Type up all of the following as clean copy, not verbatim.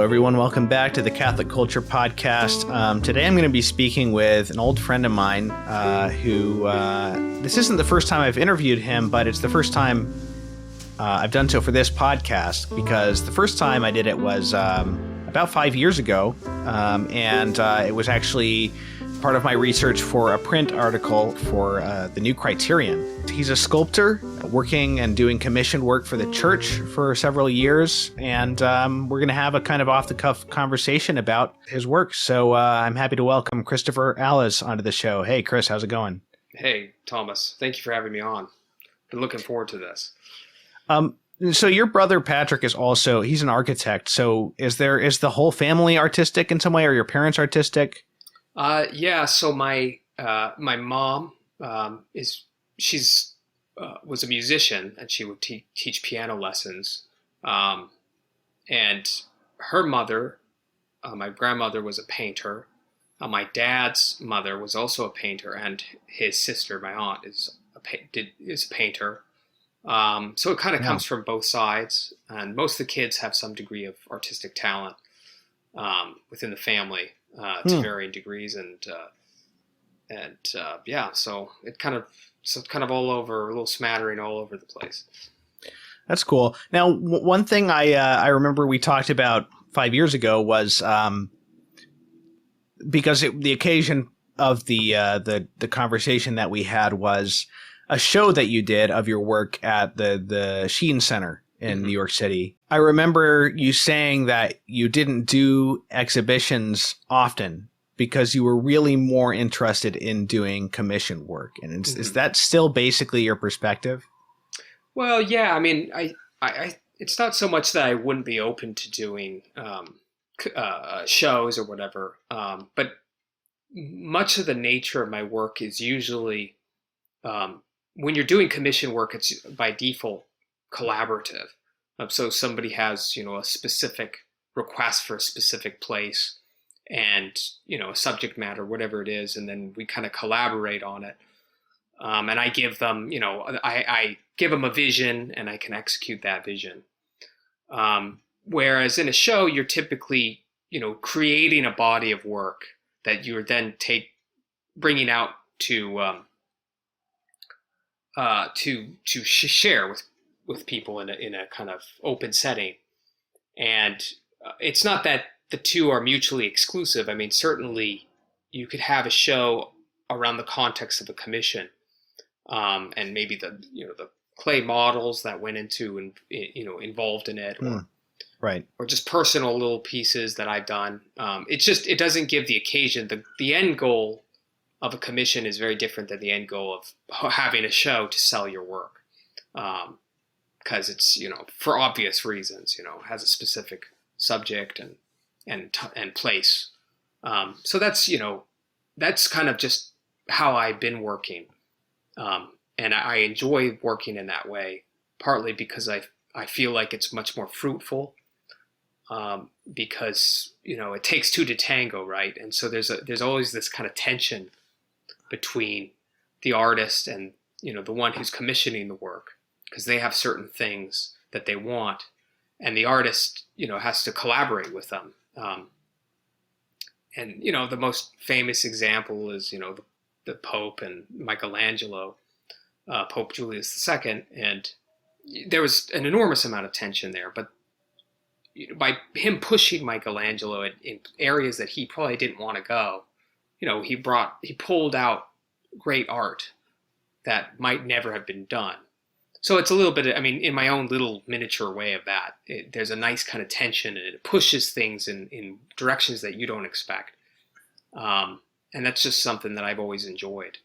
everyone. Welcome back to the Catholic Culture Podcast. Today I'm going to be speaking with an old friend of mine who this isn't the first time I've interviewed him, but it's the first time I've done so for this podcast, because the first time I did it was about 5 years ago, and it was actually part of my research for a print article for the new Criterion. He's a sculptor working and doing commissioned work for the church for several years, and we're going to have a kind of off-the-cuff conversation about his work. So I'm happy to welcome Christopher Alice onto the show. Hey, Chris, how's it going? Hey, Thomas. Thank you for having me on. Been looking forward to this. So your brother Patrick is also, he's an architect. So is the whole family artistic in some way, or your parents artistic? Yeah. So my mom was a musician, and she would teach piano lessons. And her mother, my grandmother, was a painter. My dad's mother was also a painter, and his sister, my aunt, is a painter. So it kind of comes from both sides, and most of the kids have some degree of artistic talent within the family to varying degrees, and yeah, so it's kind of all over, a little smattering all over the place. That's cool. Now, one thing I remember we talked about 5 years ago was because the occasion of the conversation that we had was a show that you did of your work at the Sheen Center in New York City. I remember you saying that you didn't do exhibitions often because you were really more interested in doing commission work. And is that still basically your perspective? Well, yeah. I mean, I it's not so much that I wouldn't be open to doing shows or whatever, but much of the nature of my work is usually when you're doing commission work, it's by default collaborative. So somebody has, a specific request for a specific place and, a subject matter, whatever it is, and then we kind of collaborate on it. And I give them, I give them a vision, and I can execute that vision. Whereas in a show, you're typically, creating a body of work that you're then bringing out to share with people in a kind of open setting. And it's not that the two are mutually exclusive. I mean, certainly you could have a show around the context of a commission, and maybe the clay models that went into and involved in it, or just personal little pieces that I've done. It doesn't give the occasion. The end goal of a commission is very different than the end goal of having a show to sell your work. Because it's, for obvious reasons, has a specific subject and place. So that's kind of just how I've been working. And I enjoy working in that way, partly because I feel like it's much more fruitful, because, it takes two to tango, right? And so there's always this kind of tension between the artist and, the one who's commissioning the work, because they have certain things that they want, and the artist, has to collaborate with them. And, the most famous example is, the Pope and Michelangelo, Pope Julius II. And there was an enormous amount of tension there, but by him pushing Michelangelo in areas that he probably didn't want to go, he pulled out great art that might never have been done. So it's a little bit, in my own little miniature way of that, there's a nice kind of tension, and it pushes things in directions that you don't expect. And that's just something that I've always enjoyed.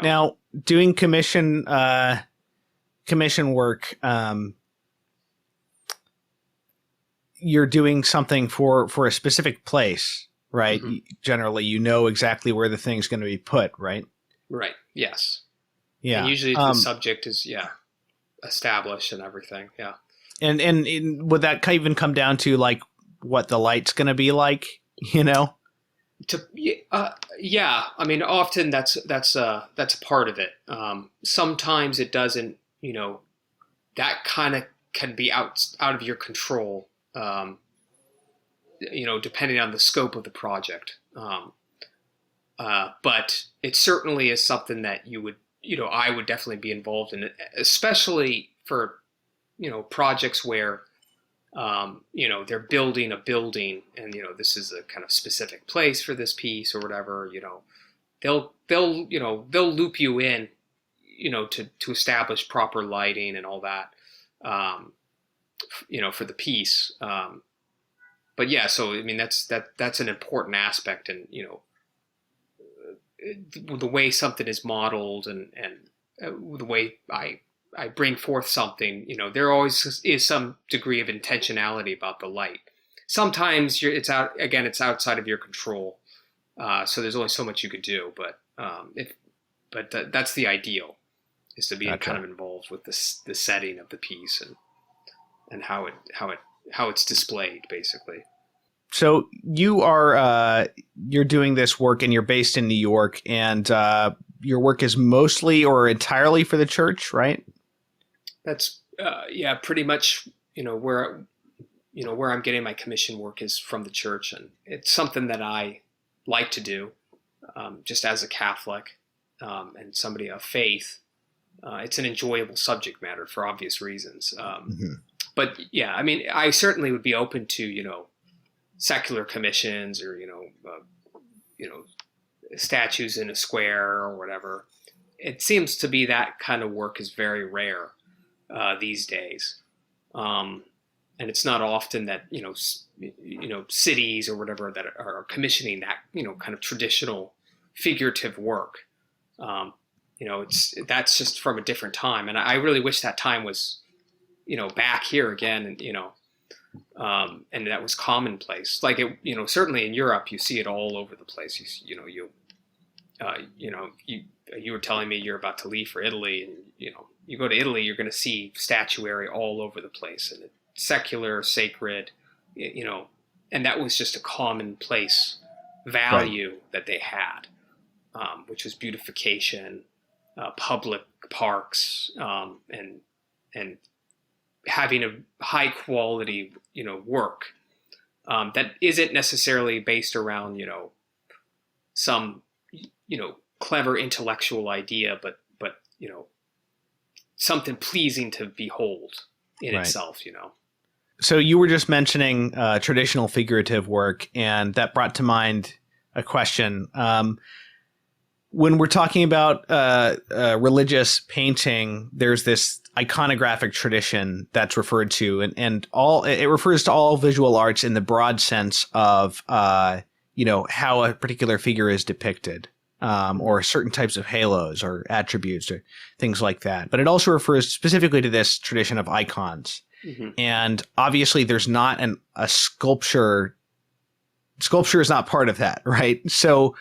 Now, doing commission work, you're doing something for a specific place, right? Mm-hmm. Generally, exactly where the thing's going to be put, right? Right. Yes. Yeah. And usually the subject is established and everything. Yeah. And would that even come down to like what the light's going to be like? Yeah. Often that's a part of it. Sometimes it doesn't. That kind of can be out of your control. depending on the scope of the project. But it certainly is something that I would definitely be involved in, especially for, projects where, they're building a building and, this is a kind of specific place for this piece or whatever, they'll loop you in, to establish proper lighting and all that, for the piece. But yeah, so, I mean, that's an important aspect, and, the way something is modeled and the way I bring forth something, there always is some degree of intentionality about the light. Sometimes it's outside of your control. So there's only so much you could do, but that's the ideal, is to be kind of involved with the setting of the piece and how it's displayed, basically. So you're doing this work, and you're based in New York, and your work is mostly or entirely for the church, right? That's pretty much, where I'm getting my commission work is from the church, and it's something that I like to do, just as a Catholic and somebody of faith. It's an enjoyable subject matter for obvious reasons. But yeah, I mean, I certainly would be open to, secular commissions or, statues in a square or whatever. It seems to be that kind of work is very rare these days. And it's not often that, cities or whatever that are commissioning that, kind of traditional figurative work. That's just from a different time. And I really wish that time was, back here again, and, and that was commonplace. Like certainly in Europe, you see it all over the place. You were telling me you're about to leave for Italy, and, you go to Italy, you're going to see statuary all over the place, and secular, sacred, and that was just a commonplace value that they had, which was beautification, public parks, and having a high quality, work that isn't necessarily based around, some, clever intellectual idea, but something pleasing to behold in itself, So you were just mentioning traditional figurative work, and that brought to mind a question. When we're talking about religious painting, there's this iconographic tradition that's referred to, and it refers to all visual arts in the broad sense of how a particular figure is depicted, or certain types of halos or attributes or things like that. But it also refers specifically to this tradition of icons. Mm-hmm. And obviously, there's not a sculpture. Sculpture is not part of that, right? So.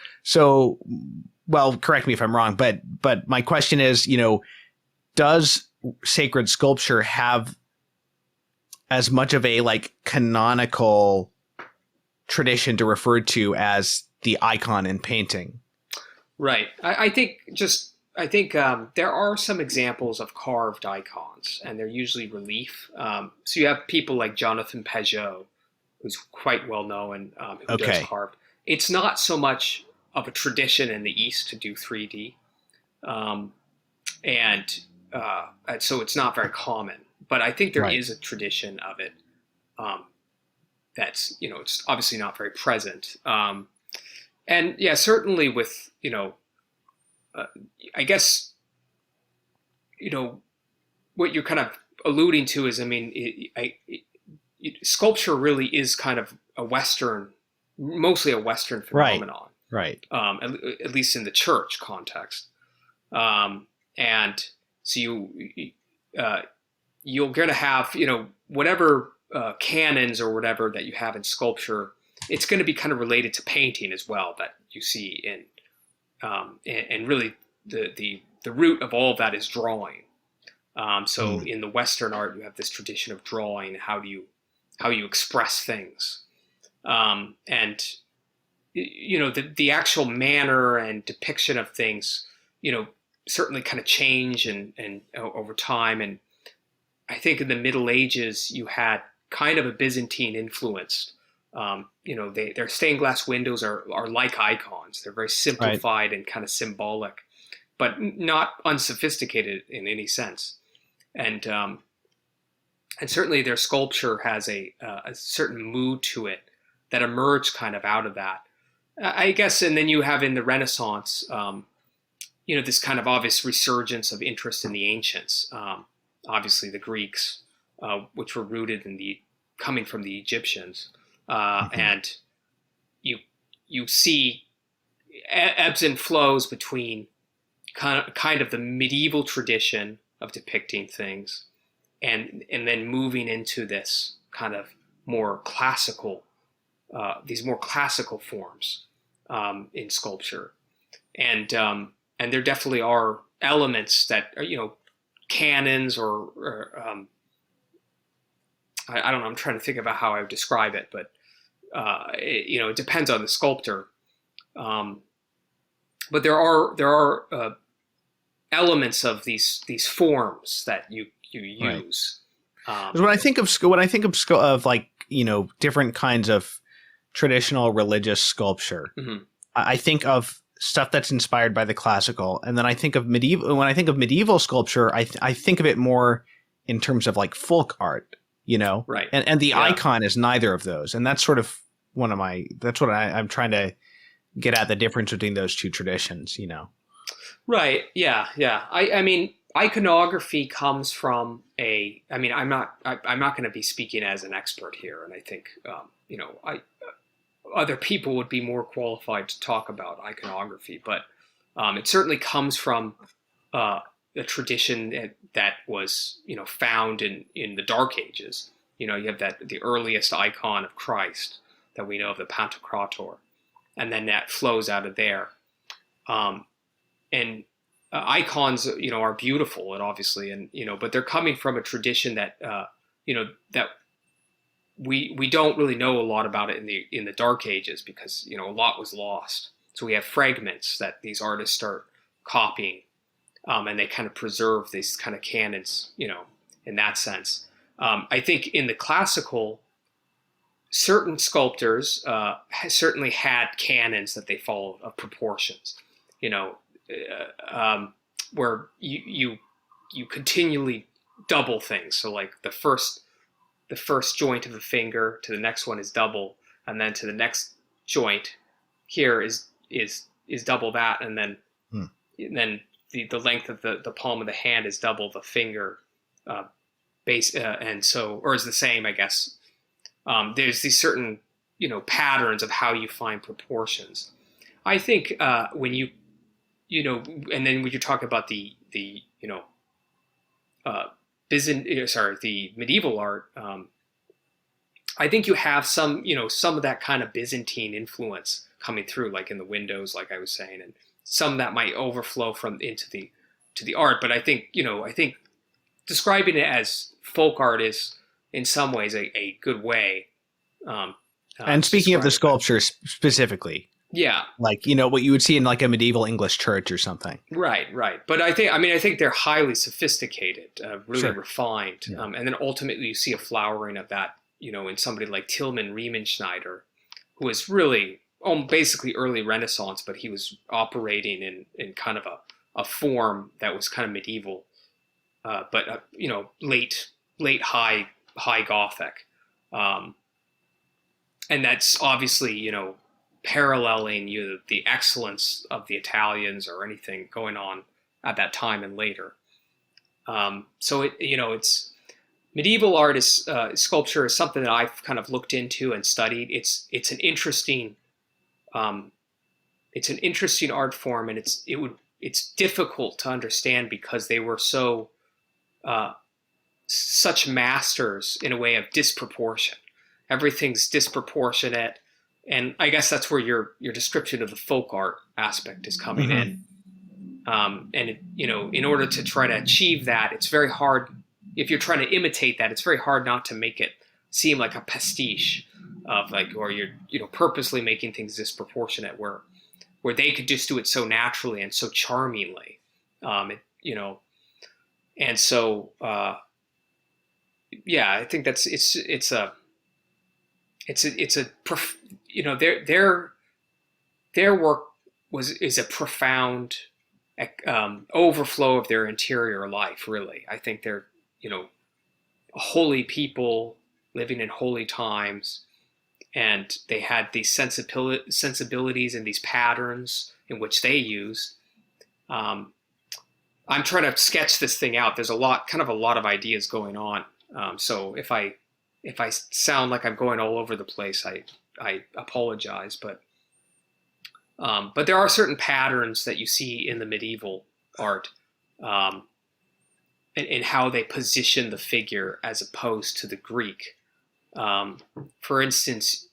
Well, correct me if I'm wrong, but my question is, does sacred sculpture have as much of a canonical tradition to refer to as the icon in painting? Right. I think there are some examples of carved icons, and they're usually relief. So you have people like Jonathan Peugeot, who's quite well known, who does carved. It's not so much of a tradition in the East to do 3D. And so it's not very common, but I think there is a tradition of it. That's, it's obviously not very present. And yeah, certainly with, I guess, what you're kind of alluding to is, I mean, sculpture really is kind of mostly a Western phenomenon. Right. At least in the church context. And so you're going to have, whatever canons or whatever that you have in sculpture, it's going to be kind of related to painting as well, that you see in, and really the root of all of that is drawing. So in the Western art, you have this tradition of drawing, how you express things. And the actual manner and depiction of things, certainly kind of change and over time. And I think in the Middle Ages, you had, kind of a Byzantine influenced. Their stained glass windows are like icons. They're very simplified and kind of symbolic, but not unsophisticated in any sense. And certainly their sculpture has a certain mood to it that emerged kind of out of that, I guess. And then you have in the Renaissance, this kind of obvious resurgence of interest in the ancients. Obviously the Greeks, which were rooted in coming from the Egyptians. And you see ebbs and flows between kind of the medieval tradition of depicting things and then moving into this kind of more classical, these more classical forms in sculpture. And there definitely are elements that are, canons or I don't know, I'm trying to think about how I would describe it, but it depends on the sculptor. But there are elements of these forms that you use. Right. When I think of like, different kinds of traditional religious sculpture, mm-hmm. I think of stuff that's inspired by the classical, and then I think of medieval. When I think of medieval sculpture, I think of it more in terms of like folk art, right? And the icon is neither of those, and that's sort of that's what I'm trying to get at, the difference between those two traditions, Right. Yeah. Yeah. I mean, iconography comes from I'm not going to be speaking as an expert here, and I think other people would be more qualified to talk about iconography, but it certainly comes from a tradition that was found in the Dark Ages. You have the earliest icon of Christ that we know of, the Pantocrator, and then that flows out of there. And icons, are beautiful, and obviously, and but they're coming from a tradition that that we don't really know a lot about it in the Dark Ages, because a lot was lost. So we have fragments that these artists start copying, and they kind of preserve these kind of canons, in that sense. I think in the classical, certain sculptors certainly had canons that they followed of proportions, where you continually double things. So like the first joint of the finger to the next one is double, and then to the next joint here is double that, and then the length of the palm of the hand is double the finger base, and so, or is the same, I guess. There's these certain patterns of how you find proportions. I think when and then when you talk about the medieval art, I think you have some of that kind of Byzantine influence coming through, like in the windows, like I was saying, and some that might overflow into the art. But I think describing it as folk art is in some ways a good way. And speaking of the sculpture specifically, yeah, like what you would see in like a medieval English church or something. Right. But I think they're highly sophisticated, really Sure. refined, Yeah. and then ultimately you see a flowering of that, in somebody like Tilman Riemenschneider, who was really basically early Renaissance, but he was operating in kind of a form that was kind of medieval, but late high Gothic, and that's obviously paralleling the excellence of the Italians or anything going on at that time and later. So it's medieval art is sculpture is something that I've kind of looked into and studied. It's an interesting art form, and it's difficult to understand because they were such masters in a way of disproportion. Everything's disproportionate. And I guess that's where your description of the folk art aspect is coming in. And in order to try to achieve that, it's very hard. If you're trying to imitate that, it's very hard not to make it seem like a pastiche of or you're purposely making things disproportionate, where they could just do it so naturally and so charmingly, and so yeah, I think that's their work is a profound overflow of their interior life. Really, I think they're a holy people living in holy times, and they had these sensibilities and these patterns in which they used. I'm trying to sketch this thing out. There's a lot of ideas going on. So if I sound like I'm going all over the place, I apologize. But there are certain patterns that you see in the medieval art, in how they position the figure as opposed to the Greek. For instance,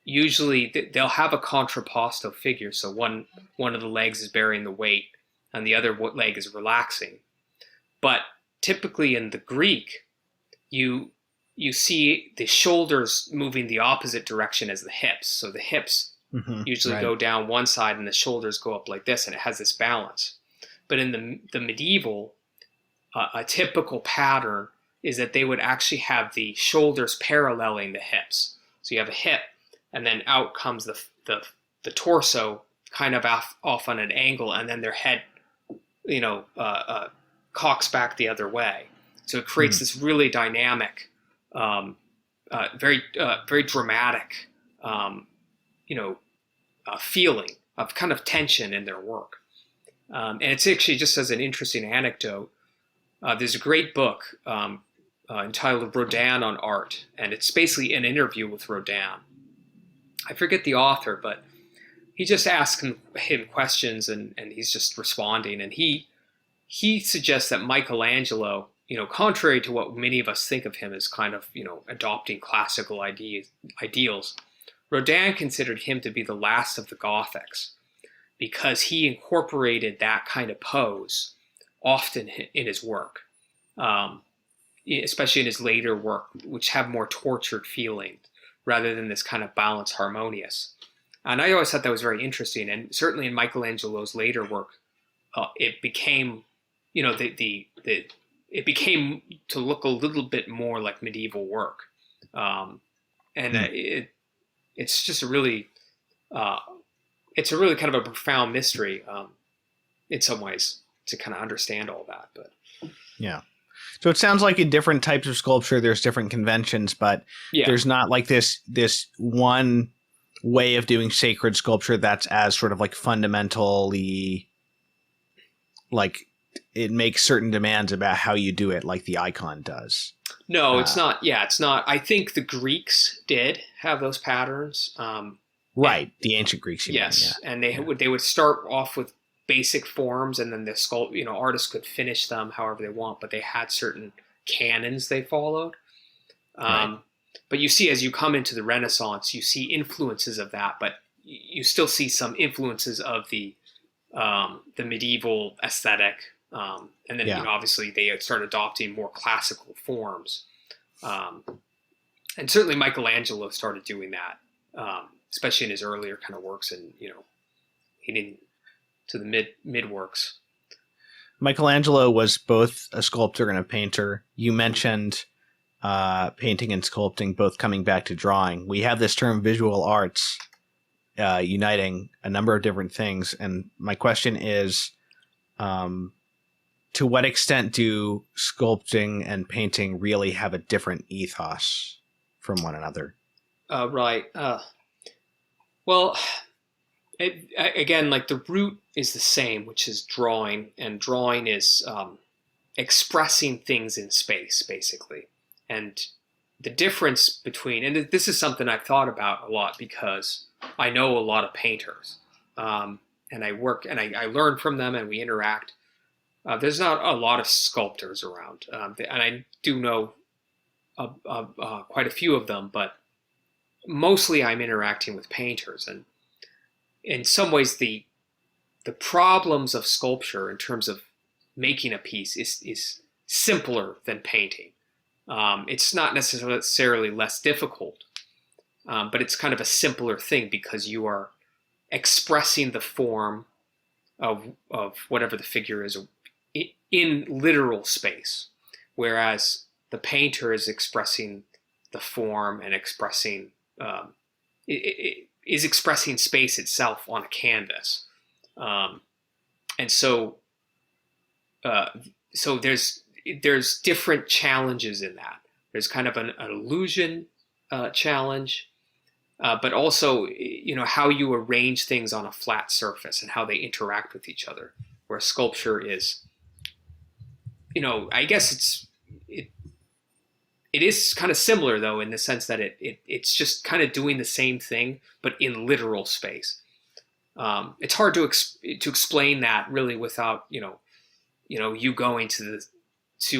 usually they'll have a contrapposto figure. So one of the legs is bearing the weight, and the other leg is relaxing. But typically in the Greek, you see the shoulders moving the opposite direction as the hips. So the hips usually go down one side and the shoulders go up like this, and it has this balance. But in the medieval, a typical pattern is that they would actually have the shoulders paralleling the hips. So you have a hip, and then out comes the torso kind of off on an angle, and then their head cocks back the other way. So it creates this really dynamic, very dramatic, feeling of kind of tension in their work. And it's actually, just as an interesting anecdote, there's a great book entitled Rodin on Art, and it's basically an interview with Rodin. I forget the author, but he just asks him questions, and he's just responding. And he suggests that Michelangelo, contrary to what many of us think of him as kind of, adopting classical ideals, Rodin considered him to be the last of the Gothics, because he incorporated that kind of pose often in his work, especially in his later work, which have more tortured feeling rather than this kind of balanced, harmonious. And I always thought that was very interesting. And certainly in Michelangelo's later work, it became, it became to look a little bit more like medieval work. It's just it's a really kind of a profound mystery in some ways to kind of understand all that. But yeah. So it sounds like in different types of sculpture, there's different conventions, but there's not like this one way of doing sacred sculpture that's as sort of like fundamentally, like it makes certain demands about how you do it, like the icon does. No, it's not. Yeah, it's not. I think the Greeks did have those patterns. Right, the ancient Greeks. Yes, and they would start off with basic forms, and then the artists could finish them however they want. But they had certain canons they followed. Right. But you see, as you come into the Renaissance, you see influences of that, but you still see some influences of the medieval aesthetic. And then obviously they start adopting more classical forms. And certainly Michelangelo started doing that, especially in his earlier kind of works, and he didn't to the mid works. Michelangelo was both a sculptor and a painter. You mentioned painting and sculpting both coming back to drawing. We have this term visual arts uniting a number of different things. And my question is, to what extent do sculpting and painting really have a different ethos from one another? Right. Well, again, like the root is the same, which is drawing, and drawing is expressing things in space, basically. And the difference between, and this is something I've thought about a lot because I know a lot of painters, and I work and I learn from them, and we interact. There's not a lot of sculptors around, and I do know quite a few of them, but mostly I'm interacting with painters. And in some ways, the problems of sculpture in terms of making a piece is simpler than painting. It's not necessarily less difficult, but it's kind of a simpler thing because you are expressing the form of whatever the figure is in literal space, whereas the painter is expressing the form and expressing is expressing space itself on a canvas, and so there's different challenges in that. There's kind of an illusion challenge, but also how you arrange things on a flat surface and how they interact with each other. Where sculpture is, I guess it is kind of similar though, in the sense that it's just kind of doing the same thing but in literal space. It's hard to explain that really without you going to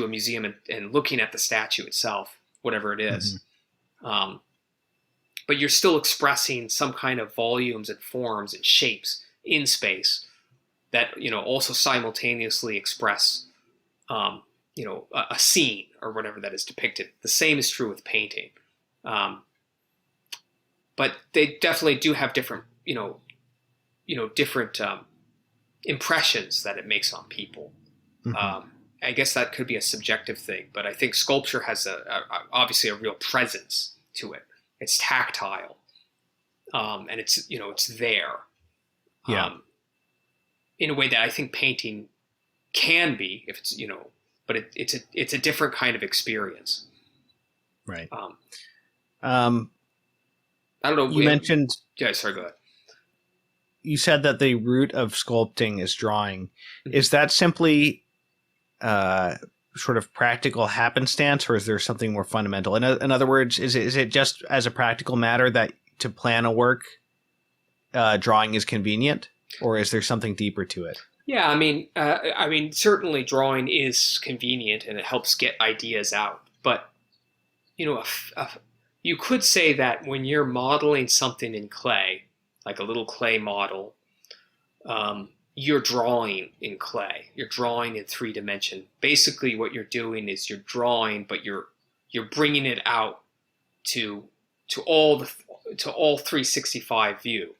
a museum and looking at the statue itself, whatever it is. Mm-hmm. But you're still expressing some kind of volumes and forms and shapes in space that also simultaneously express a scene or whatever that is depicted. The same is true with painting, but they definitely do have different different impressions that it makes on people. Mm-hmm. I guess that could be a subjective thing, but I think sculpture has obviously a real presence to it. It's tactile, and it's it's there, in a way that I think painting can be, if it's but it's a different kind of experience. Right. I don't know. You mentioned. Yeah, sorry. Go ahead. You said that the root of sculpting is drawing. Mm-hmm. Is that simply sort of practical happenstance, or is there something more fundamental? In other words, is it just as a practical matter that to plan a work, drawing is convenient, or is there something deeper to it? Yeah, I mean, certainly drawing is convenient and it helps get ideas out. But you could say that when you're modeling something in clay, like a little clay model, you're drawing in clay. You're drawing in 3 dimension. Basically, what you're doing is you're drawing, but you're bringing it out to all 365 view.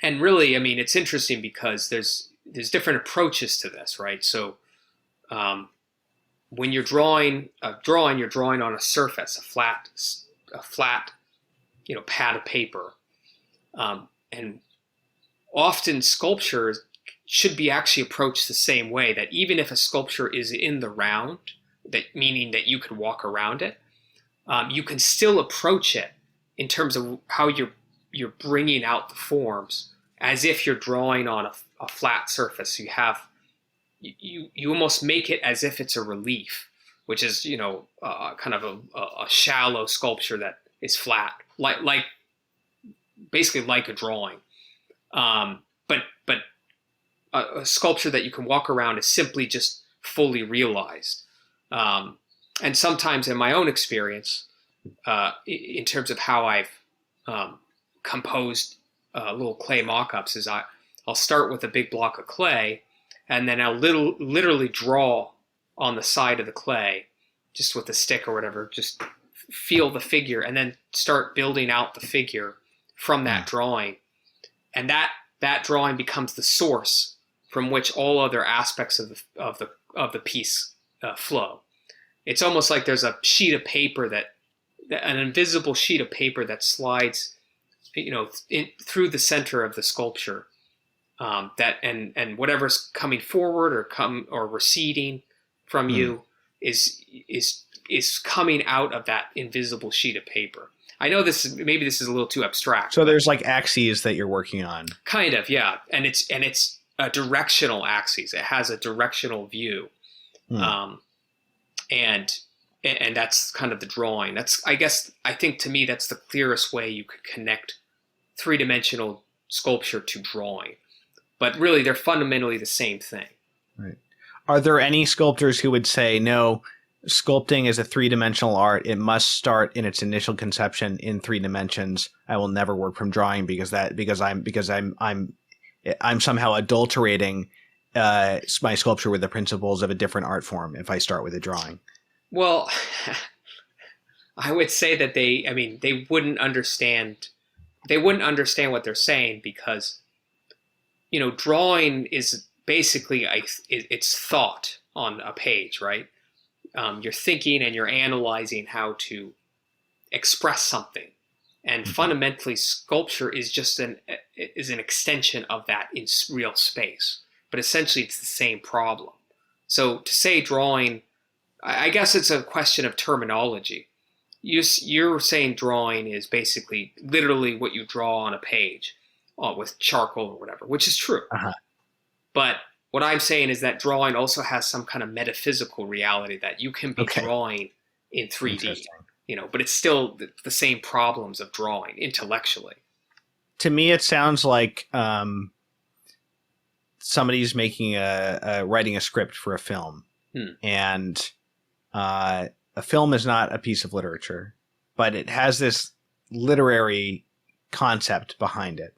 And really, I mean, it's interesting because there's different approaches to this, right? So when you're drawing you're drawing on a surface, a flat pad of paper, and often sculpture should be actually approached the same way. That even if a sculpture is in the round, that meaning that you could walk around it, you can still approach it in terms of how you're bringing out the forms as if you're drawing on a flat surface. You almost make it as if it's a relief, which is kind of a shallow sculpture that is flat, like basically like a drawing. But a sculpture that you can walk around is simply just fully realized. And sometimes in my own experience, in terms of how I've composed little clay mock-ups, is I'll start with a big block of clay, and then I'll literally draw on the side of the clay, just with a stick or whatever, just feel the figure, and then start building out the figure from that drawing. And that drawing becomes the source from which all other aspects of the piece flow. It's almost like there's a sheet of paper an invisible sheet of paper that slides, through the center of the sculpture. And whatever's coming forward or receding from you is coming out of that invisible sheet of paper. I know maybe this is a little too abstract. So there's like axes that you're working on. Kind of, yeah. And it's a directional axis. It has a directional view. And that's kind of the drawing. I think to me that's the clearest way you could connect 3-dimensional sculpture to drawing. But really they're fundamentally the same thing. Right. Are there any sculptors who would say, no, sculpting is a 3-dimensional art. It must start in its initial conception in 3 dimensions. I will never work from drawing because I'm somehow adulterating my sculpture with the principles of a different art form if I start with a drawing. Well, I would say that they wouldn't understand. They wouldn't understand what they're saying because, drawing is basically it's thought on a page, right? you're thinking and you're analyzing how to express something. And fundamentally, sculpture is just an extension of that in real space. But essentially, it's the same problem. So to say drawing, I guess it's a question of terminology. You're saying drawing is basically literally what you draw on a page with charcoal or whatever, which is true. But what I'm saying is that drawing also has some kind of metaphysical reality that you can be drawing in 3D, but it's still the same problems of drawing intellectually. To me, it sounds like somebody's making writing a script for a film, and a film is not a piece of literature, but it has this literary concept behind it.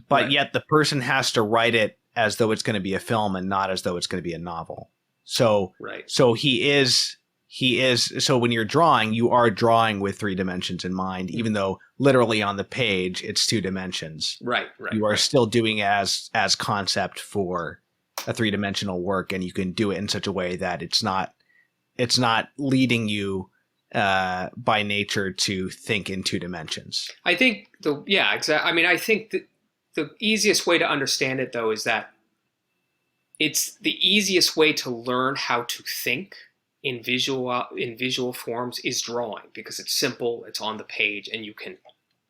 But yet the person has to write it as though it's going to be a film and not as though it's going to be a novel. So, so so when you're drawing, you are drawing with 3 dimensions in mind, even though literally on the page it's 2 dimensions. You are still doing as concept for a 3-dimensional work, and you can do it in such a way that it's not leading you by nature to think in 2 dimensions. I think exactly. I mean, I think that the easiest way to understand it, though, is that it's the easiest way to learn how to think in visual forms is drawing, because it's simple, it's on the page, and you can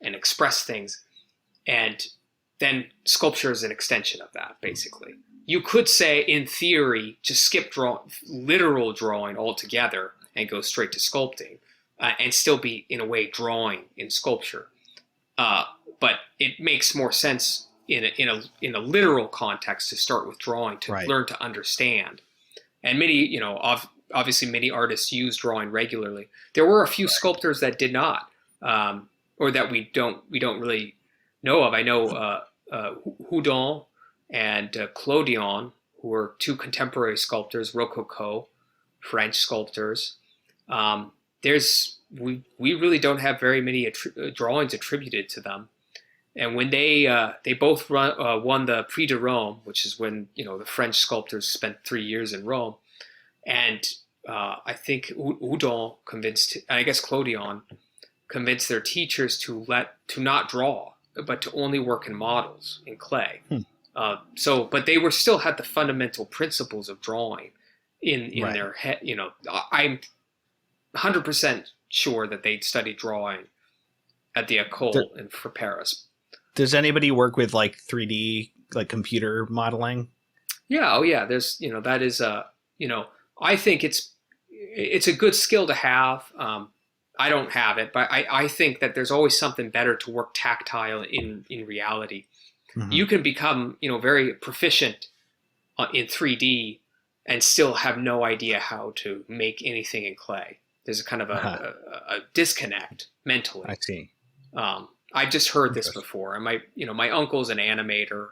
express things. And then sculpture is an extension of that, basically. You could say, in theory, just skip literal drawing altogether and go straight to sculpting, and still be, in a way, drawing in sculpture. But it makes more sense in a literal context to start with drawing, to learn to understand. And many, obviously many artists use drawing regularly. There were a few sculptors that did not, or that we don't really know of. I know Houdon and Clodion, who were 2 contemporary sculptors, Rococo, French sculptors. We really don't have very many drawings attributed to them. And when they both won the Prix de Rome, which is when the French sculptors spent 3 years in Rome, and I think Houdon convinced, and I guess Clodion convinced their teachers to not draw, but to only work in models in clay. But they still had the fundamental principles of drawing in their head. I'm 100% sure that they'd studied drawing at the École for Paris. Does anybody work with 3D computer modeling? Yeah. Oh yeah. There's, that is I think it's a good skill to have. I don't have it, but I think that there's always something better to work tactile in reality. You can become, very proficient in 3D and still have no idea how to make anything in clay. There's a kind of a disconnect mentally. I see. I've just heard this before. And my uncle's an animator,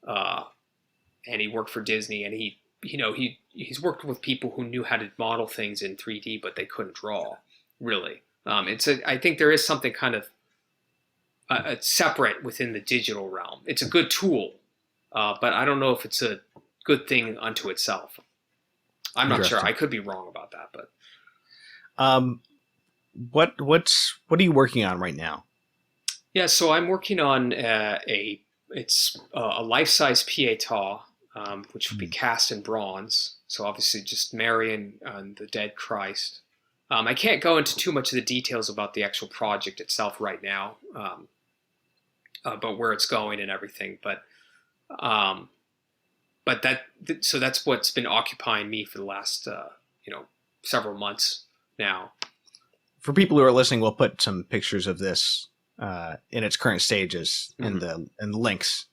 and he worked for Disney, and he's worked with people who knew how to model things in 3D, but they couldn't draw, really. I think there is something kind of separate within the digital realm. It's a good tool, but I don't know if it's a good thing unto itself. I'm not sure. I could be wrong about that, but what are you working on right now? Yeah, so I'm working on a life-size Pieta, which would be cast in bronze. So obviously just Mary and the dead Christ. I can't go into too much of the details about the actual project itself right now, about where it's going and everything. But that's what's been occupying me for the last several months now. For people who are listening, we'll put some pictures of this in its current stages in the links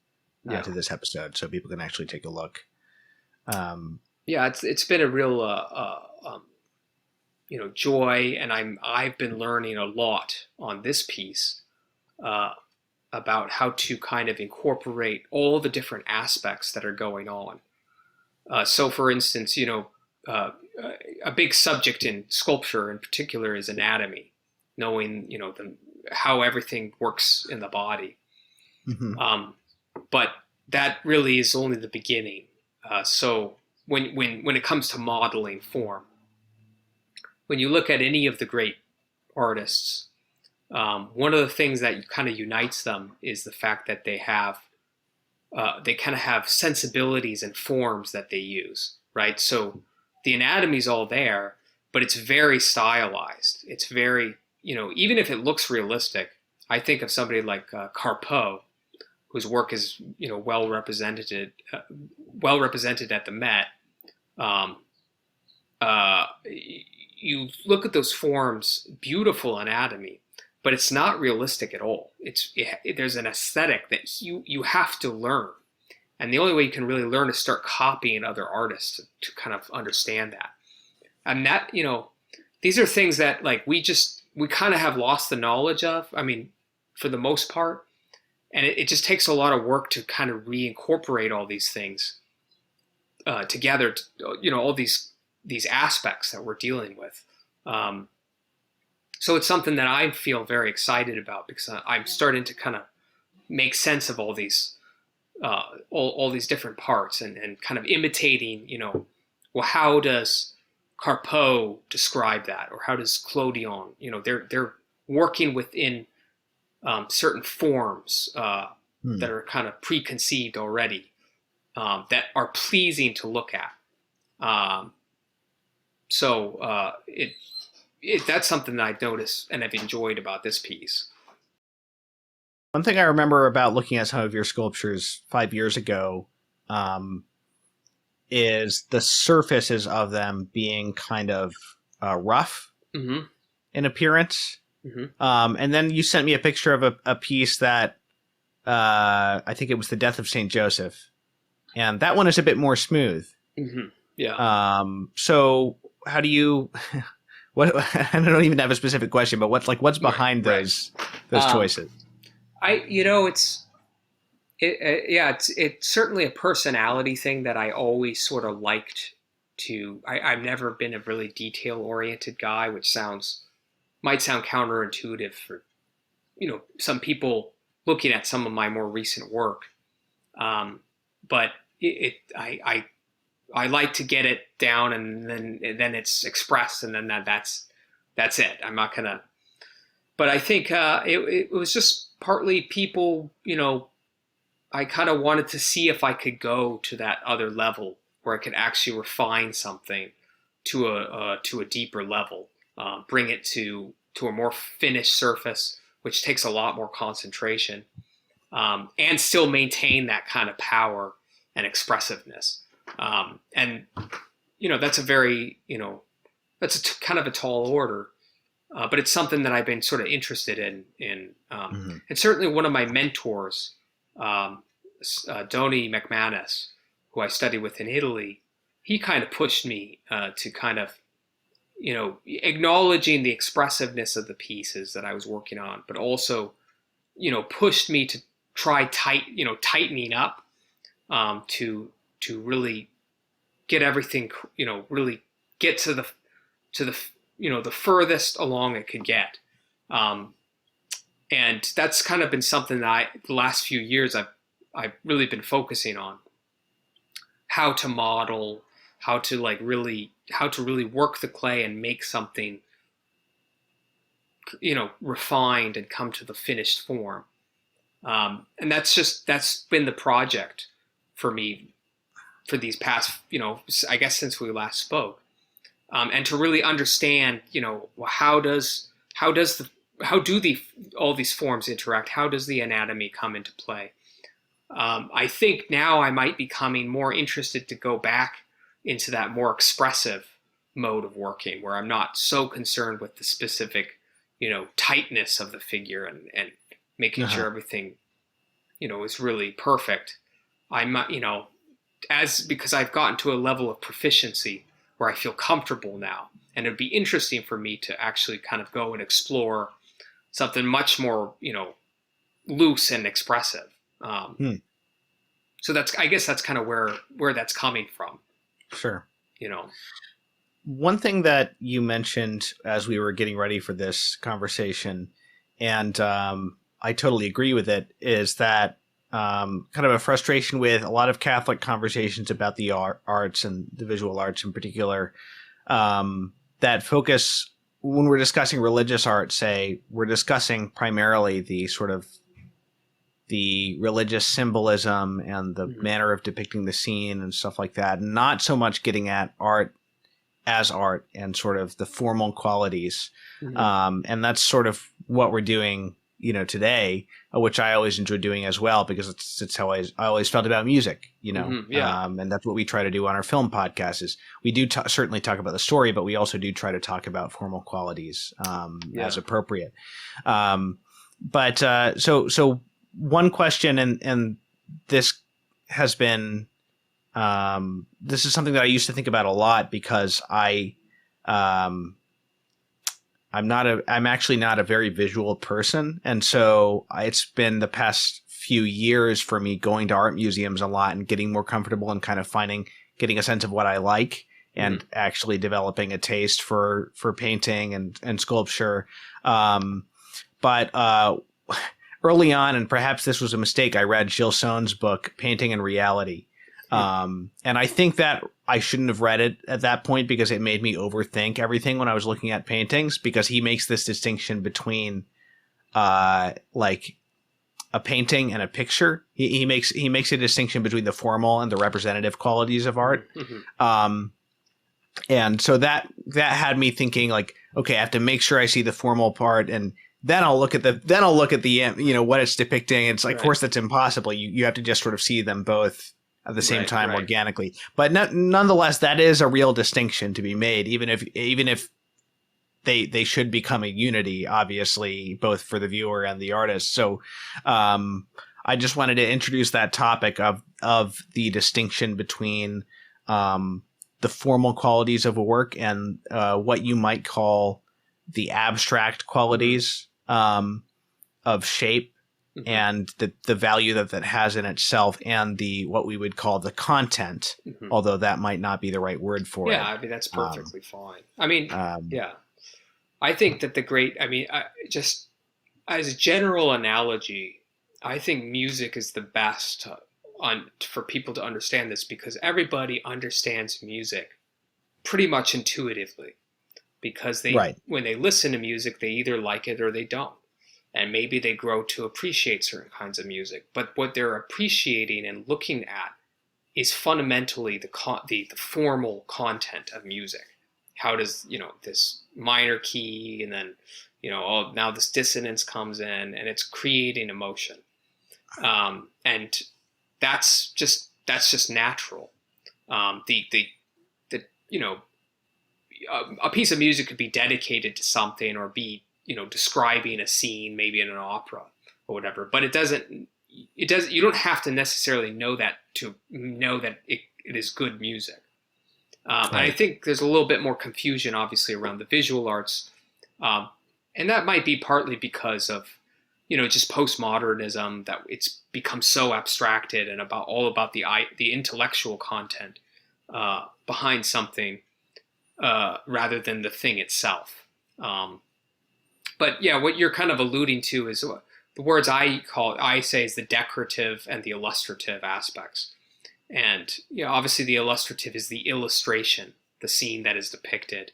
to this episode, so people can actually take a look. It's been a real joy, and I've been learning a lot on this piece about how to kind of incorporate all the different aspects that are going on. So, for instance, a big subject in sculpture in particular is anatomy, knowing how everything works in the body. But that really is only the beginning. So when it comes to modeling form, when you look at any of the great artists, one of the things that kind of unites them is the fact that they kind of have sensibilities and forms that they use, right? So the anatomy's all there, but it's very stylized. It's very, even if it looks realistic, I think of somebody like Carpeaux, whose work is, well represented at the Met. You look at those forms, beautiful anatomy, but it's not realistic at all. There's an aesthetic that you have to learn. And the only way you can really learn is start copying other artists to kind of understand that. And that, these are things that like we kind of have lost the knowledge of, I mean, for the most part. And it just takes a lot of work to kind of reincorporate all these things together, all these aspects that we're dealing with. So it's something that I feel very excited about because I'm starting to kind of make sense of all these all these different parts and kind of imitating, well, how does Carpeaux describe that, or how does Clodion? They're working within certain forms that are kind of preconceived already, that are pleasing to look at. So that's something that I've noticed and I've enjoyed about this piece. One thing I remember about looking at some of your sculptures 5 years ago is the surfaces of them being kind of rough in appearance. And then you sent me a picture of a piece that I think it was The Death of St. Joseph. And that one is a bit more smooth. Yeah. So how do you... I don't even have a specific question, but what's behind those choices? It's certainly a personality thing that I always sort of liked to. I've never been a really detail oriented guy, which might sound counterintuitive for some people looking at some of my more recent work. But I like to get it down and then it's expressed and then that's it. I'm not gonna. But I think it was just partly people, I kind of wanted to see if I could go to that other level where I could actually refine something to a deeper level, bring it to a more finished surface, which takes a lot more concentration, and still maintain that kind of power and expressiveness. And that's a very kind of a tall order. But it's something that I've been sort of interested in. And certainly one of my mentors, Donny McManus, who I studied with in Italy, he kind of pushed me to kind of, acknowledging the expressiveness of the pieces that I was working on, but also, pushed me to try tightening up to really get everything, really get to the the furthest along it could get. And that's kind of been something that the last few years I've really been focusing on. How to model, how to really work the clay and make something, refined and come to the finished form. And that's been the project for me for these past, I guess since we last spoke. And to really understand, how do all these forms interact? How does the anatomy come into play? I think now I might be becoming more interested to go back into that more expressive mode of working, where I'm not so concerned with the specific, tightness of the figure and making sure everything, is really perfect. I'm, because I've gotten to a level of proficiency where I feel comfortable now. And it'd be interesting for me to actually kind of go and explore something much more, loose and expressive. So I guess that's kind of where that's coming from. Sure. One thing that you mentioned as we were getting ready for this conversation, and I totally agree with it, is that kind of a frustration with a lot of Catholic conversations about the arts and the visual arts in particular, that that focus when we're discussing religious art. Say we're discussing primarily the sort of the religious symbolism and the manner of depicting the scene and stuff like that, not so much getting at art as art and sort of the formal qualities. And that's sort of what we're doing, today, which I always enjoy doing as well, because it's how I always felt about music, and that's what we try to do on our film podcast is we do certainly talk about the story, but we also do try to talk about formal qualities as appropriate. So one question, and this has been, this is something that I used to think about a lot, because I'm actually not a very visual person. And so it's been the past few years for me going to art museums a lot and getting more comfortable and kind of getting a sense of what I like and actually developing a taste for painting and sculpture. But early on, and perhaps this was a mistake, I read Gilles Sonne's book, Painting and Reality. And I think that I shouldn't have read it at that point, because it made me overthink everything when I was looking at paintings, because he makes this distinction between like a painting and a picture. He makes a distinction between the formal and the representative qualities of art. And so that had me thinking, like, okay, I have to make sure I see the formal part, and then I'll look at the what it's depicting. It's like, of course, that's impossible. You have to just sort of see them both at the same time organically. But nonetheless, that is a real distinction to be made, even if they should become a unity, obviously, both for the viewer and the artist. So I just wanted to introduce that topic of the distinction between the formal qualities of a work and what you might call the abstract qualities of shape and the value that has in itself, and the what we would call the content, although that might not be the right word for it. Yeah, I mean, that's perfectly fine. I mean, I think that just as a general analogy, I think music is the best for people to understand this, because everybody understands music pretty much intuitively, because when they listen to music, they either like it or they don't. And maybe they grow to appreciate certain kinds of music. But what they're appreciating and looking at is fundamentally the formal content of music. How does, this minor key, and then, now this dissonance comes in, and it's creating emotion. And that's just natural. A piece of music could be dedicated to something, or be, describing a scene, maybe in an opera or whatever, but you don't have to necessarily know that to know that it is good music. And I think there's a little bit more confusion, obviously, around the visual arts. And that might be partly because of, just postmodernism, that it's become so abstracted and all about the intellectual content behind something rather than the thing itself. But yeah, what you're kind of alluding to is the words I say is the decorative and the illustrative aspects. And obviously the illustrative is the illustration, the scene that is depicted,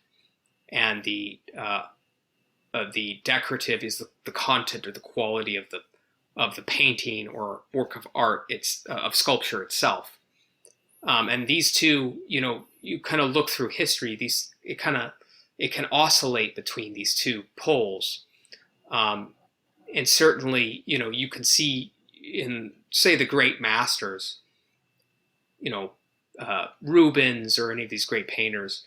and the decorative is the content or the quality of the painting or work of art, of sculpture itself. And these two, you kind of look through history. It can oscillate between these two poles. And certainly, you can see in, say, the great masters, Rubens or any of these great painters,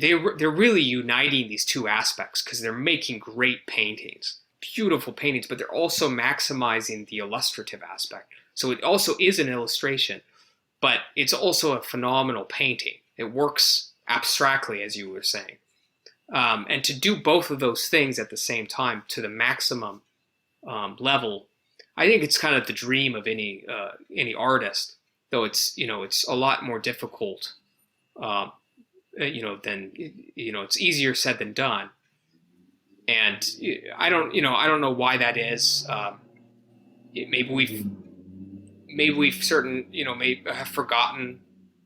they're really uniting these two aspects, because they're making great paintings, beautiful paintings, but they're also maximizing the illustrative aspect. So it also is an illustration, but it's also a phenomenal painting. It works abstractly, as you were saying. And to do both of those things at the same time to the maximum level, I think it's kind of the dream of any artist. Though it's a lot more difficult, than it's easier said than done. And I don't know why that is. Maybe we've have forgotten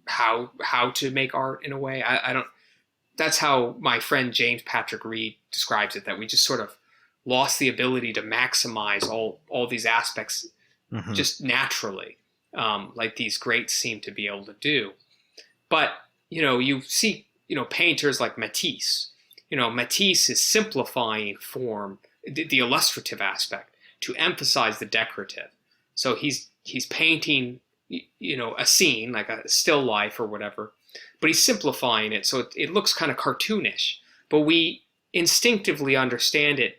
how to make art in a way. I don't. that's how my friend James Patrick Reed describes it, that we just sort of lost the ability to maximize all these aspects just naturally, like these greats seem to be able to do. But, you see, painters like Matisse. Matisse is simplifying form, the illustrative aspect, to emphasize the decorative. So he's painting, a scene, like a still life or whatever, but he's simplifying it so it looks kind of cartoonish. But we instinctively understand it.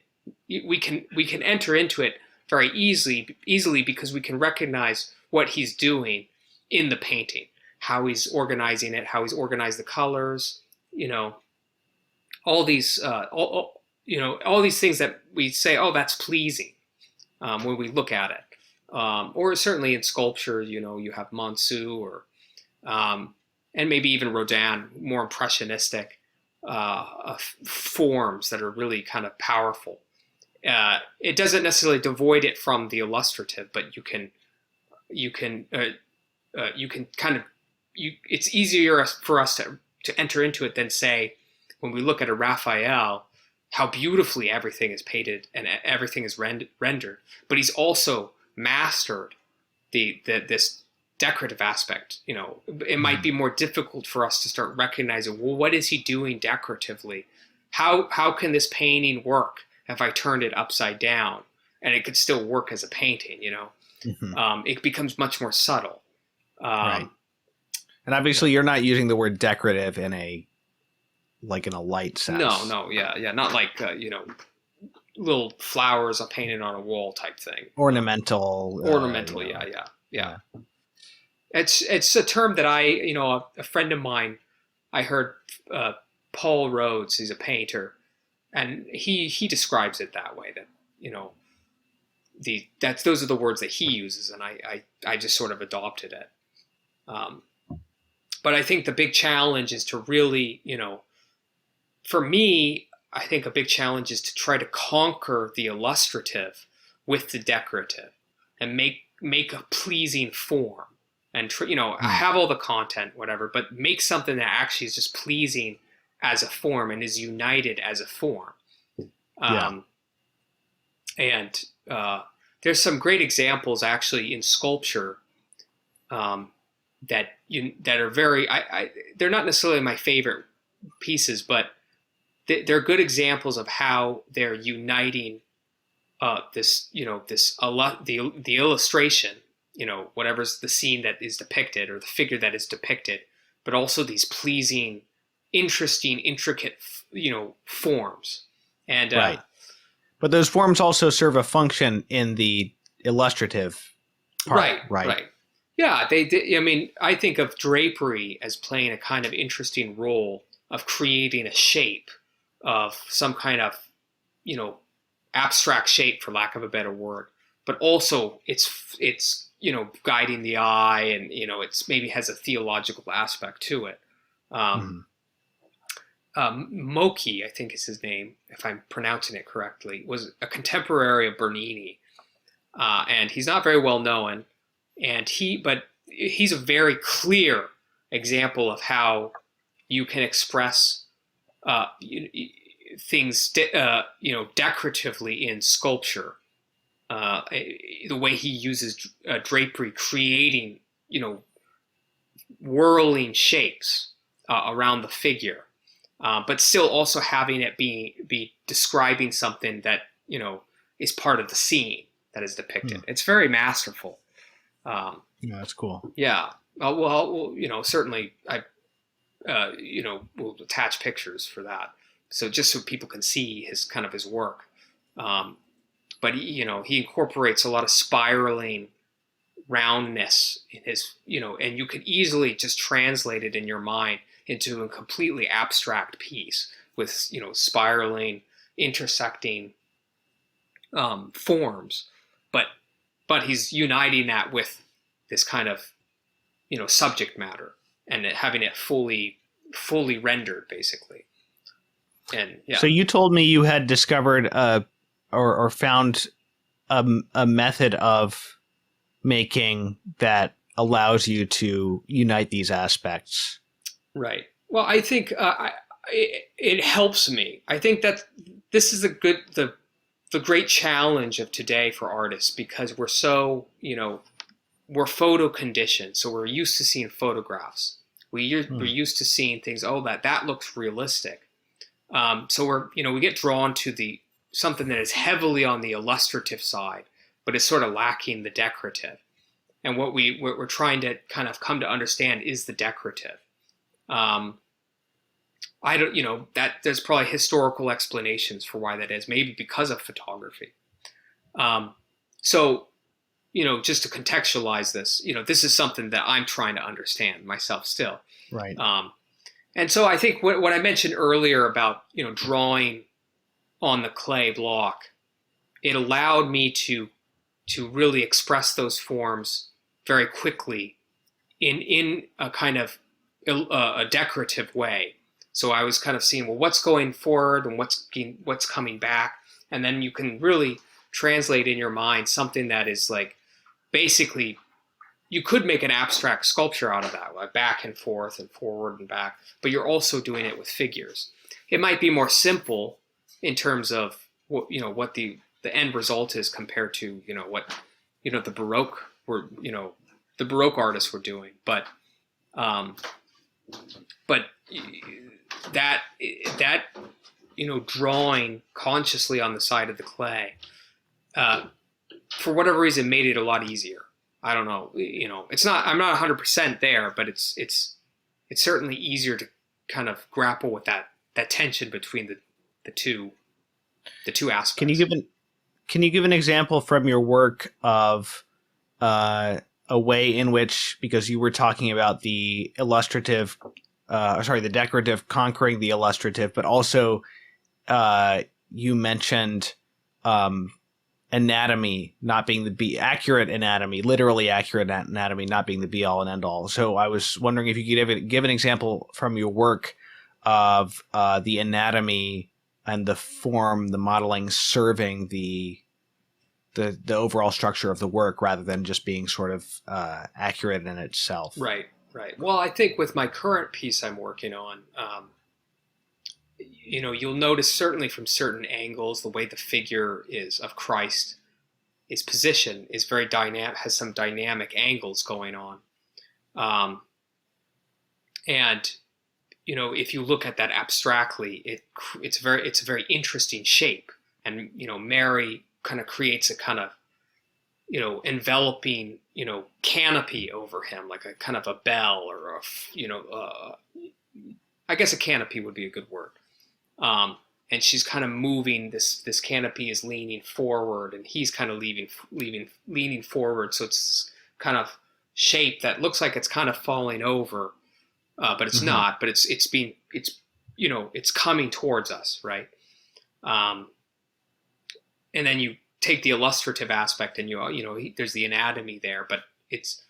We can enter into it very easily because we can recognize what he's doing in the painting, how he's organizing it, how he's organized the colors, all these all these things that we say, oh, that's pleasing when we look at it. Or certainly in sculpture, you have Monceau or and maybe even Rodin, more impressionistic forms that are really kind of powerful. It doesn't necessarily devoid it from the illustrative, but you can kind of it's easier for us to enter into it than, say, when we look at a Raphael, how beautifully everything is painted and everything is rendered. But he's also mastered this decorative aspect. It might be more difficult for us to start recognizing, well, what is he doing decoratively? How can this painting work if I turned it upside down and it could still work as a painting? It becomes much more subtle. Right. And obviously you're not using the word decorative in a light sense. No, yeah, not like little flowers are painted on a wall type thing. Ornamental, yeah. It's a term that a friend of mine, I heard Paul Rhodes, he's a painter, and he describes it that way, that those are the words that he uses, and I just sort of adopted it. But I think the big challenge is to really, for me, I think a big challenge is to try to conquer the illustrative with the decorative and make a pleasing form and, have all the content, whatever, but make something that actually is just pleasing as a form and is united as a form. And there's some great examples actually in sculpture that are very, they're not necessarily my favorite pieces, but they're good examples of how they're uniting the illustration, whatever's the scene that is depicted or the figure that is depicted, but also these pleasing, interesting, intricate, forms. And right. But those forms also serve a function in the illustrative part, right? Yeah, I think of drapery as playing a kind of interesting role of creating a shape of some kind of, abstract shape, for lack of a better word. But also it's guiding the eye, and it's maybe has a theological aspect to it. Mochi, I think is his name, if I'm pronouncing it correctly, was a contemporary of Bernini, and he's not very well known. But he's a very clear example of how you can express things, decoratively in sculpture. The way he uses drapery, creating, whirling shapes around the figure, but still also having it be describing something that is part of the scene that is depicted. It's very masterful. Yeah, that's cool. Yeah. Certainly we'll attach pictures for that. So just so people can see his work. But he incorporates a lot of spiraling roundness in his, and you could easily just translate it in your mind into a completely abstract piece with, spiraling, intersecting forms. But he's uniting that with this kind of, subject matter and having it fully rendered, basically. And yeah. So you told me you had discovered or found a method of making that allows you to unite these aspects. Right. Well, I think it helps me. I think that this is the great challenge of today for artists, because we're so, we're photo conditioned. So we're used to seeing photographs. We're used to seeing things. Oh, that looks realistic. So we get drawn to something that is heavily on the illustrative side, but it's sort of lacking the decorative. And what we're trying to kind of come to understand is the decorative. I don't, that there's probably historical explanations for why that is, maybe because of photography. So, just to contextualize this, this is something that I'm trying to understand myself still. Right. And so I think what I mentioned earlier about, drawing on the clay block, it allowed me to really express those forms very quickly in a kind of a decorative way. So I was kind of seeing, well, what's going forward and what's coming back. And then you can really translate in your mind something that is like, basically, you could make an abstract sculpture out of that, like back and forth and forward and back, but you're also doing it with figures. It might be more simple in terms of what the end result is compared to, what, the Baroque the Baroque artists were doing. But that drawing consciously on the side of the clay, for whatever reason, made it a lot easier. I don't know, it's not, I'm not 100% there, but it's certainly easier to kind of grapple with that tension between the two aspects. Can you give an example from your work of a way in which, because you were talking about the illustrative, the decorative conquering the illustrative, but also you mentioned anatomy not being accurate anatomy, literally accurate anatomy not being the be all and end all. So I was wondering if you could give an example from your work of the anatomy and the form, the modeling serving the overall structure of the work rather than just being sort of accurate in itself. Right. Well, I think with my current piece I'm working on, you'll notice certainly from certain angles, the way the figure of Christ is positioned is very dynamic, has some dynamic angles going on. And, if you look at that abstractly, it's a very interesting shape. And, Mary kind of creates a kind of, enveloping, canopy over him, like a kind of a bell or I guess a canopy would be a good word. And she's kind of moving, this canopy is leaning forward and he's kind of leaning forward. So it's kind of shape that looks like it's kind of falling over, but it's not, but it's coming towards us. Right. And then you take the illustrative aspect and there's the anatomy there, but it's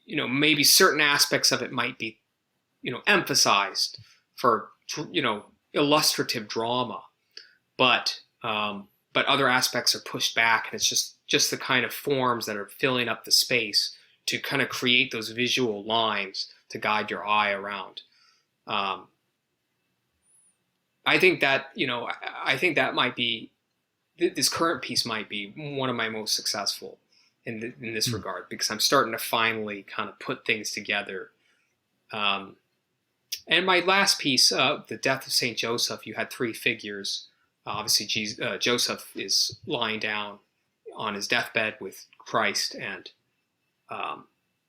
maybe certain aspects of it might be, emphasized for, illustrative drama, but other aspects are pushed back, and it's just the kind of forms that are filling up the space to kind of create those visual lines to guide your eye around. I think that might be, this current piece might be one of my most successful in this regard, because I'm starting to finally kind of put things together. And my last piece, the death of Saint Joseph, you had three figures. Obviously, Joseph is lying down on his deathbed with Christ and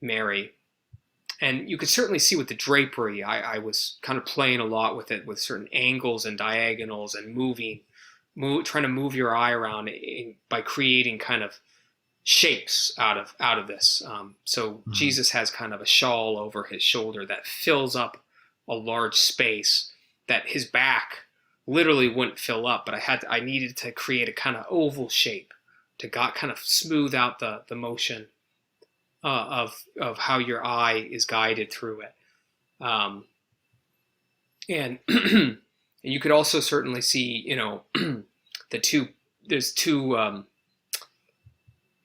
Mary. And you could certainly see with the drapery, I was kind of playing a lot with it, with certain angles and diagonals and trying to move your eye around by creating kind of shapes out of this. So Jesus has kind of a shawl over his shoulder that fills up a large space that his back literally wouldn't fill up, but I needed to create a kind of oval shape to kind of smooth out the motion of how your eye is guided through it. And and you could also certainly see, there's two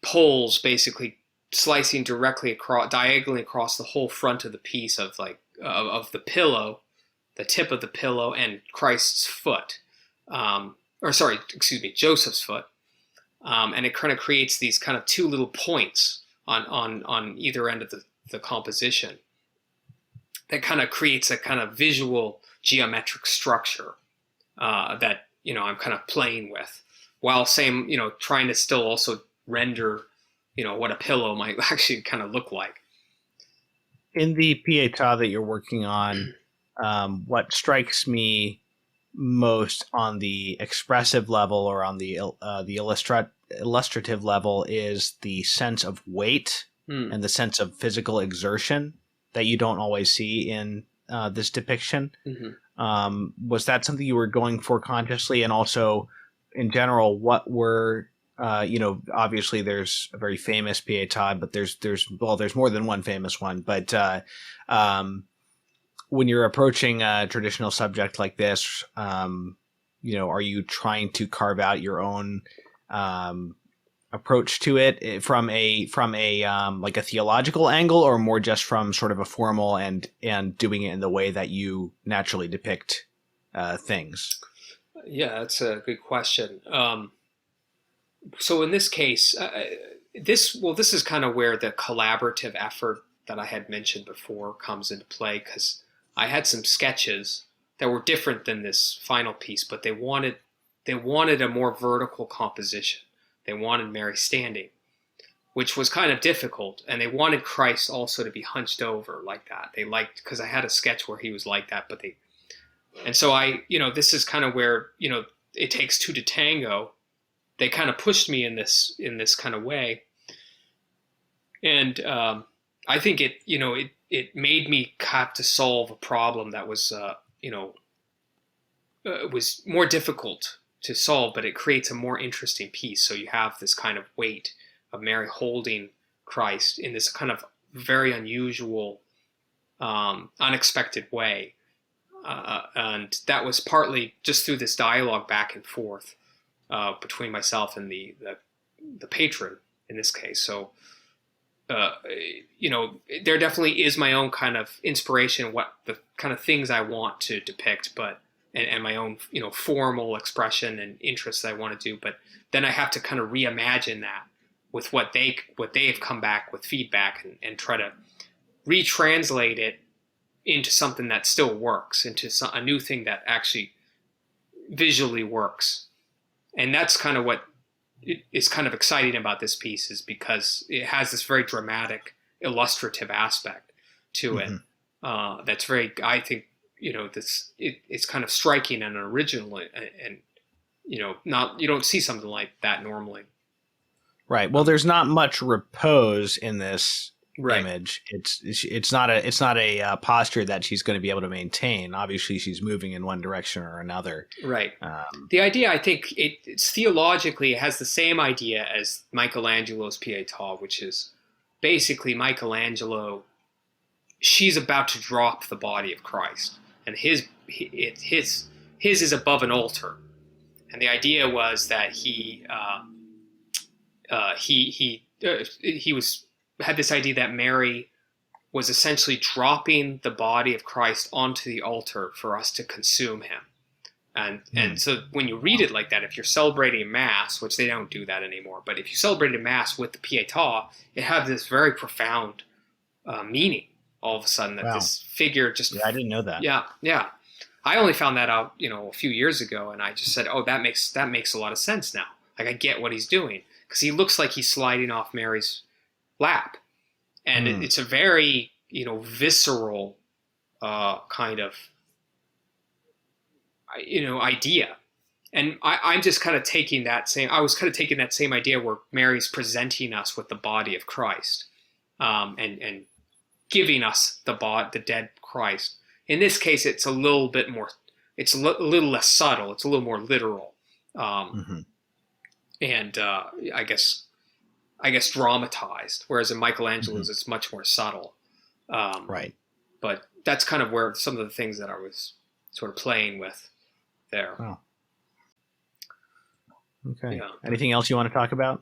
poles basically slicing diagonally across the whole front of the piece of the pillow the tip of the pillow and Christ's foot, Joseph's foot, and it kind of creates these kind of two little points on either end of the composition that kind of creates a kind of visual geometric structure that I'm kind of playing with, while trying to still also render what a pillow might actually kind of look like. In the Pieta that you're working on, what strikes me most on the expressive level or on the illustrative level is the sense of weight and the sense of physical exertion that you don't always see in this depiction. Was that something you were going for consciously? And also, in general, what were obviously there's a very famous Pieta, but there's more than one famous one. But when you're approaching a traditional subject like this, are you trying to carve out your own approach to it from a like a theological angle, or more just from sort of a formal and doing it in the way that you naturally depict things? Yeah, that's a good question. So in this case, this is kind of where the collaborative effort that I had mentioned before comes into play, because I had some sketches that were different than this final piece, but they wanted a more vertical composition. They wanted Mary standing, which was kind of difficult, and they wanted Christ also to be hunched over like that. They liked, because I had a sketch where he was like that, and so this is kind of where it takes two to tango. They kind of pushed me in this kind of way, and I think it made me have to solve a problem that was was more difficult to solve, but it creates a more interesting piece. So you have this kind of weight of Mary holding Christ in this kind of very unusual, unexpected way, and that was partly just through this dialogue back and forth between myself and the patron in this case. So there definitely is my own kind of inspiration, what the kind of things I want to depict, but and my own formal expression and interests that I want to do. But then I have to kind of reimagine that with what they have come back with feedback, and try to retranslate it into something that still works, into a new thing that actually visually works. And that's kind of what is kind of exciting about this piece, is because it has this very dramatic, illustrative aspect to it. That's very, I think, it's kind of striking and original, and you don't see something like that normally. Right. Well, there's not much repose in this image. It's not a posture that she's going to be able to maintain. Obviously, she's moving in one direction or another. Right. The idea, I think, it's theologically, it has the same idea as Michelangelo's Pieta, which is basically Michelangelo. She's about to drop the body of Christ, and his is above an altar, and the idea was that he had this idea that Mary was essentially dropping the body of Christ onto the altar for us to consume him. And so when you read it like that, if you're celebrating Mass, which they don't do that anymore, but if you celebrate a Mass with the Pieta, it has this very profound meaning all of a sudden, that this figure just... Yeah, I didn't know that. Yeah. I only found that out, a few years ago, and I just said, oh, that makes a lot of sense now. Like, I get what he's doing, because he looks like he's sliding off Mary's lap. And it's a very, visceral kind of, idea. And I'm just kind of taking that same idea where Mary's presenting us with the body of Christ, and giving us the dead Christ. In this case, it's a little bit more, it's a little less subtle. It's a little more literal. And I guess dramatized, whereas in Michelangelo's it's much more subtle. Right. But that's kind of where some of the things that I was sort of playing with there. Wow. Okay. Yeah. Anything else you want to talk about?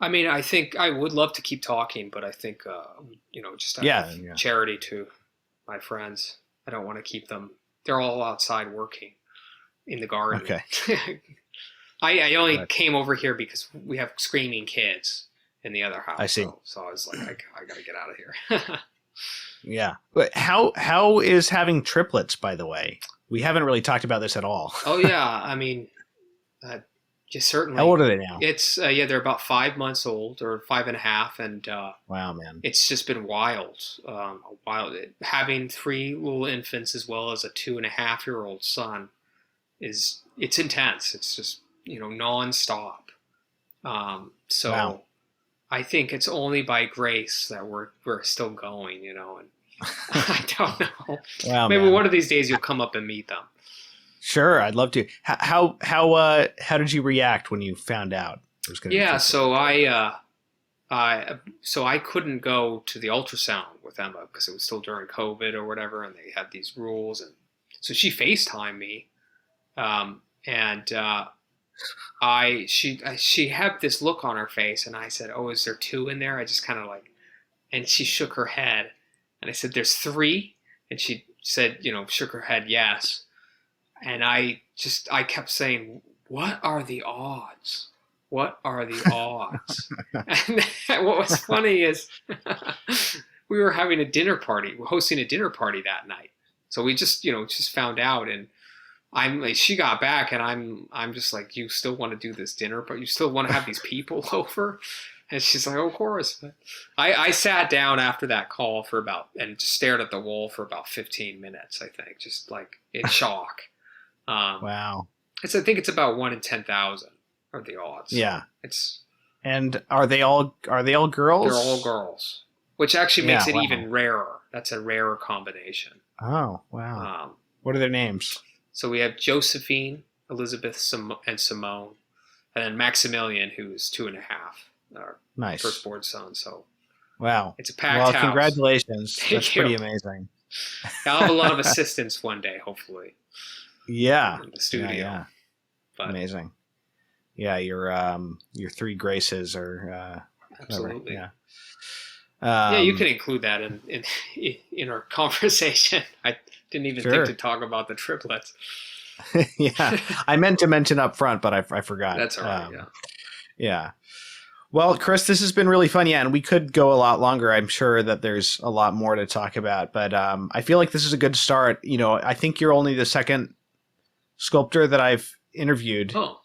I mean, I think I would love to keep talking, but I think, just out of charity to my friends, I don't want to keep them they're all outside working in the garden. Okay. I only came over here because we have screaming kids in the other house. I see. So I was like, I got to get out of here. Yeah. But how is having triplets, by the way? We haven't really talked about this at all. Oh, yeah. I mean, just certainly. How old are they now? It's, they're about 5 months old or 5.5. And wow, man. It's just been wild. Having 3 little infants as well as a 2.5-year-old son it's intense. It's just, nonstop. So wow. I think it's only by grace that we're still going, and I don't know. Wow, maybe man. one of these days you'll come up and meet them. Sure, I'd love to. How did you react when you found out it was going to be? Yeah, so I couldn't go to the ultrasound with Emma because it was still during COVID or whatever, and they had these rules, and so she FaceTimed me, she had this look on her face, and I said, "Oh, is there 2 in there?" I just kind of and she shook her head, and I said, "There's 3," and she said, shook her head, yes, and I kept saying, "What are the odds? What are the odds?" And what was funny is we were having a dinner party. We're hosting a dinner party that night, so we just found out, and she got back, and I'm just like, "You still want to do this dinner, but you still want to have these people over?" And she's like, "Oh, of course." But I sat down after that call and just stared at the wall for about 15 minutes, I think, just like in shock. Wow. I think it's about 1 in 10,000 are the odds. Yeah. And are they all girls? They're all girls, which actually makes it wow. even rarer. That's a rarer combination. Oh, wow. What are their names? So we have Josephine, Elizabeth, and Simone, and then Maximilian, who is 2.5, our nice firstborn son. So wow, it's a packed house. Congratulations. That's you. Pretty amazing. I'll have a lot of assistance one day, hopefully. Yeah. In the studio. Yeah. But, amazing. Yeah, your 3 graces are absolutely. Yeah. Yeah, you can include that in our conversation. I didn't even think to talk about the triplets. Yeah, I meant to mention up front, but I forgot. That's all right. Yeah. Well, Chris, this has been really fun. Yeah, and we could go a lot longer. I'm sure that there's a lot more to talk about, but I feel like this is a good start. I think you're only the second sculptor that I've interviewed. Oh.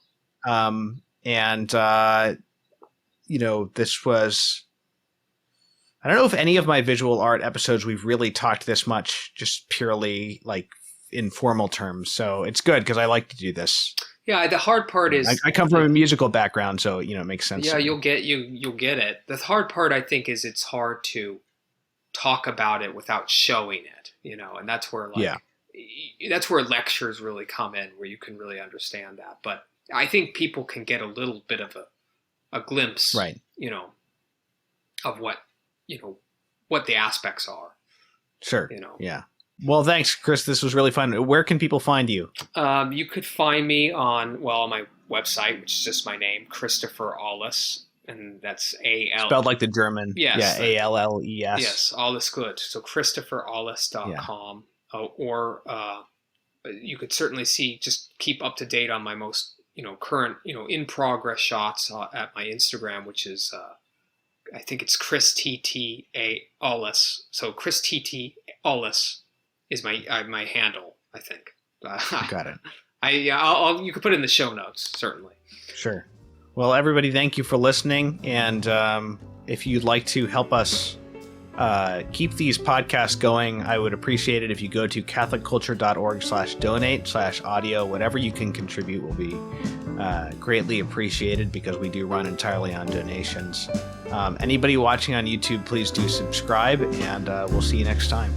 This was. I don't know if any of my visual art episodes we've really talked this much, just purely like in formal terms. So it's good because I like to do this. Yeah, the hard part is I come from a musical background, so it makes sense. Yeah, you'll get it. The hard part, I think, is it's hard to talk about it without showing it. And that's where that's where lectures really come in, where you can really understand that. But I think people can get a little bit of a glimpse, right? Of what the aspects are. Sure. Yeah. Well, thanks, Chris. This was really fun. Where can people find you? You could find me on my website, which is just my name, Christopher Alles, and that's A-L. Spelled like the German. Yes. Yeah, A-L-L-E-S. Yes, alles good. So ChristopherAlles.com. Yeah. Or you could certainly just keep up to date on my most, current, in progress shots at my Instagram, which is... I think it's Chris T.T.A. Alles. So Chris T.T. Alles is my handle, I think. Got it. You could put it in the show notes, certainly. Sure. Well, everybody, thank you for listening. And if you'd like to help us keep these podcasts going, I would appreciate it if you go to catholicculture.org/donate/audio. Whatever you can contribute will be greatly appreciated because we do run entirely on donations. Anybody watching on YouTube, please do subscribe, and we'll see you next time.